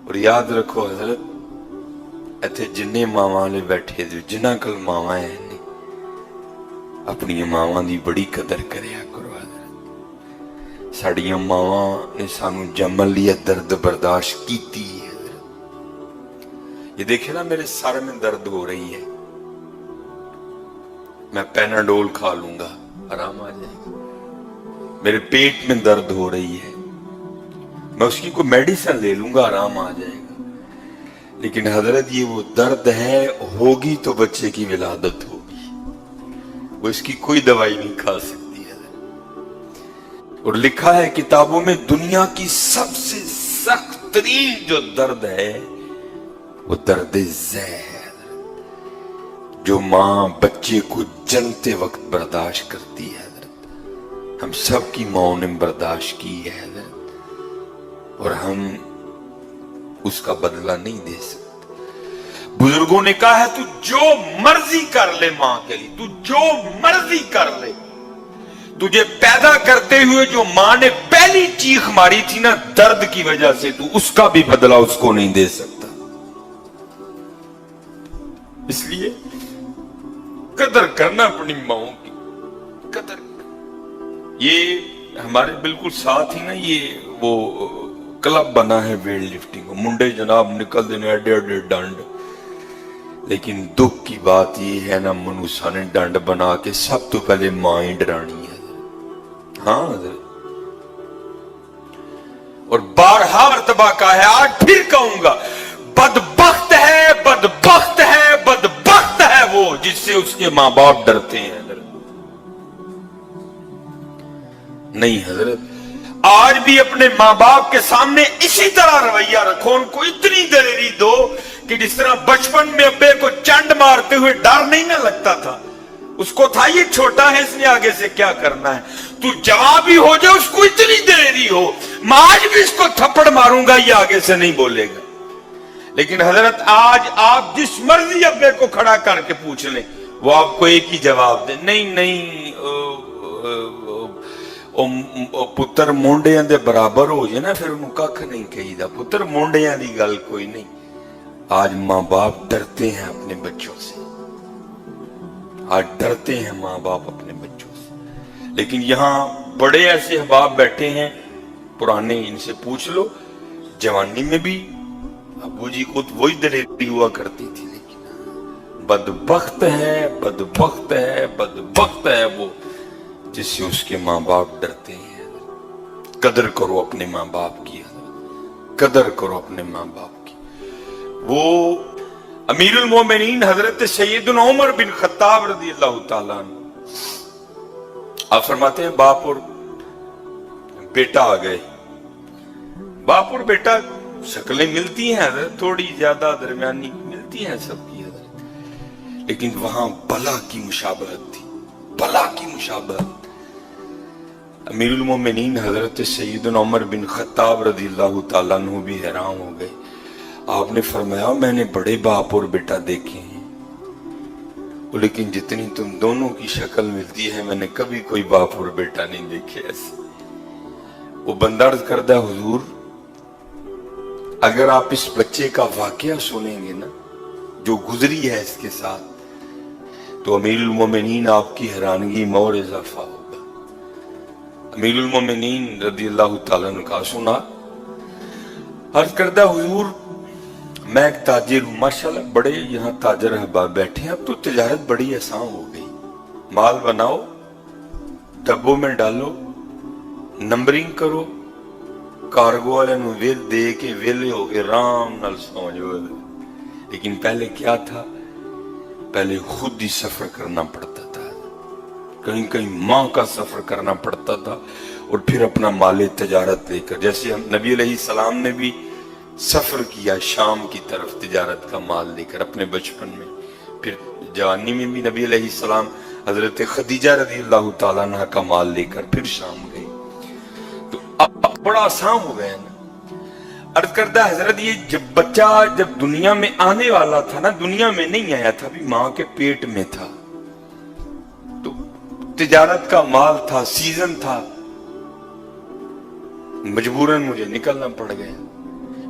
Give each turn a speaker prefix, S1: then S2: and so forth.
S1: اور یاد رکھو حضرت ایتھے جننے ماواں لے بیٹھے جو جنہاں کل ماواں ہیں اپنی ماواں دی بڑی قدر کریا کرو حضرت. ساڑیاں ماواں نے سانو جمل لیا درد برداشت کیتی ہے حضرت. یہ دیکھیں نا میرے سر میں درد ہو رہی ہے، میں پیناڈول کھا لوں گا آرام آ جائے گا. میرے پیٹ میں درد ہو رہی ہے، میں اس کی کوئی میڈیسن لے لوں گا آرام آ جائے گا. لیکن حضرت یہ وہ درد ہے، ہوگی تو بچے کی ولادت ہوگی، وہ اس کی کوئی دوائی نہیں کھا سکتی حضرت. اور لکھا ہے کتابوں میں دنیا کی سب سے سخت ترین جو درد ہے وہ درد ذہ ہے حضرت، جو ماں بچے کو جنتے وقت برداشت کرتی ہے حضرت. ہم سب کی ماں نے برداشت کی ہے حضرت، اور ہم اس کا بدلہ نہیں دے سکتے. بزرگوں نے کہا ہے تو جو مرضی کر لے ماں کے لیے، تو جو مرضی کر لے، تجھے پیدا کرتے ہوئے جو ماں نے پہلی چیخ ماری تھی نا درد کی وجہ سے، تو اس کا بھی بدلہ اس کو نہیں دے سکتا. اس لیے قدر کرنا اپنی ماؤں کی قدر. یہ ہمارے بالکل ساتھ ہی نا یہ وہ کلب بنا ہے ویٹ لفٹنگ، منڈے جناب نکل دینے اڈے اڈے ڈانڈ. لیکن دکھ کی بات یہ ہے نا منوسا نے ڈانڈ بنا کے سب تو پہلے ماں ہی ڈرانی ہے. ہاں حضرت، اور بارہا مرتبہ کہا ہے، آج پھر کہوں گا، بدبخت ہے بدبخت ہے بدبخت ہے وہ جس سے اس کے ماں باپ ڈرتے ہیں حضرت. نہیں حضرت، آج بھی اپنے ماں باپ کے سامنے اسی طرح رویہ رکھو، ان کو اتنی دلیری دو کہ جس طرح بچپن میں ابے کو چنڈ مارتے ہوئے ڈر نہیں نہ لگتا تھا، اس کو تھا یہ چھوٹا ہے اس نے آگے سے کیا کرنا ہے، تو جواب ہی ہو جائے اس کو اتنی دلیری ہو، میں آج بھی اس کو تھپڑ ماروں گا یہ آگے سے نہیں بولے گا. لیکن حضرت آج آپ جس مرضی ابے کو کھڑا کر کے پوچھ لیں وہ آپ کو ایک ہی جواب دے، نہیں نہیں پتر مونڈیاں دے برابر ہو جائے نا پھر انہوں ککھ نہیں کہی دا، پتر مونڈیاں دی گل کوئی نہیں. آج ماں باپ ڈرتے ہیں اپنے بچوں سے، آج ڈرتے ہیں ماں باپ اپنے بچوں سے. لیکن یہاں بڑے ایسے احباب بیٹھے ہیں پرانے، ان سے پوچھ لو جوانی میں بھی ابو جی کو وہی دلیری ہوا کرتی تھی. لیکن بدبخت ہے بدبخت ہے بدبخت ہے وہ جس سے اس کے ماں باپ ڈرتے ہیں. قدر کرو اپنے ماں باپ کی، قدر کرو اپنے ماں باپ کی. وہ امیر المومنین حضرت سیدنا عمر بن خطاب رضی اللہ تعالیٰ عنہ آپ فرماتے ہیں باپ اور بیٹا آ گئے. باپ اور بیٹا شکلیں ملتی ہیں حضرت، تھوڑی زیادہ درمیانی ملتی ہیں سب کی حضرت، لیکن وہاں بلا کی مشابہت تھی، بلا کی مشابہت. امیر المومنین حضرت سیدنا عمر بن خطاب رضی اللہ تعالیٰ عنہ بھی حیران ہو گئے. آپ نے فرمایا میں نے بڑے باپ اور بیٹا دیکھے ہیں لیکن جتنی تم دونوں کی شکل ملتی ہے میں نے کبھی کوئی باپ اور بیٹا نہیں دیکھے ایسے. وہ بندہ عرض کردہ حضور اگر آپ اس بچے کا واقعہ سنیں گے نا جو گزری ہے اس کے ساتھ تو امیر المومنین آپ کی حیرانگی میں اور اضافہ ہوگا. امیر المومنین رضی اللہ تعالیٰ نے کہا سنا. عرض کردہ حضور میں ایک تاجر ہوں، ماشاءاللہ بڑے یہاں تاجر احباب بیٹھے ہیں، اب تو تجارت بڑی آسان ہو گئی، مال بناؤ ڈبوں میں ڈالو نمبرنگ کرو کارگو والے نو ویل دے کے ویلے ہو کے رام نال سو جاؤ. لیکن پہلے کیا تھا، پہلے خود ہی سفر کرنا پڑتا تھا، کہیں کہیں ماہ کا سفر کرنا پڑتا تھا اور پھر اپنا مال تجارت لے کر، جیسے نبی علیہ السلام نے بھی سفر کیا شام کی طرف تجارت کا مال لے کر اپنے بچپن میں، پھر جوانی میں بھی نبی علیہ السلام حضرت خدیجہ رضی اللہ تعالیٰ عنہ کا مال لے کر پھر شام گئے. تو اب بڑا آسان ہو گیا نا. عرض کردہ حضرت یہ جب بچہ جب دنیا میں آنے والا تھا نا، دنیا میں نہیں آیا تھا، بھی ماں کے پیٹ میں تھا، تو تجارت کا مال تھا، سیزن تھا، مجبوراً مجھے نکلنا پڑ گیا.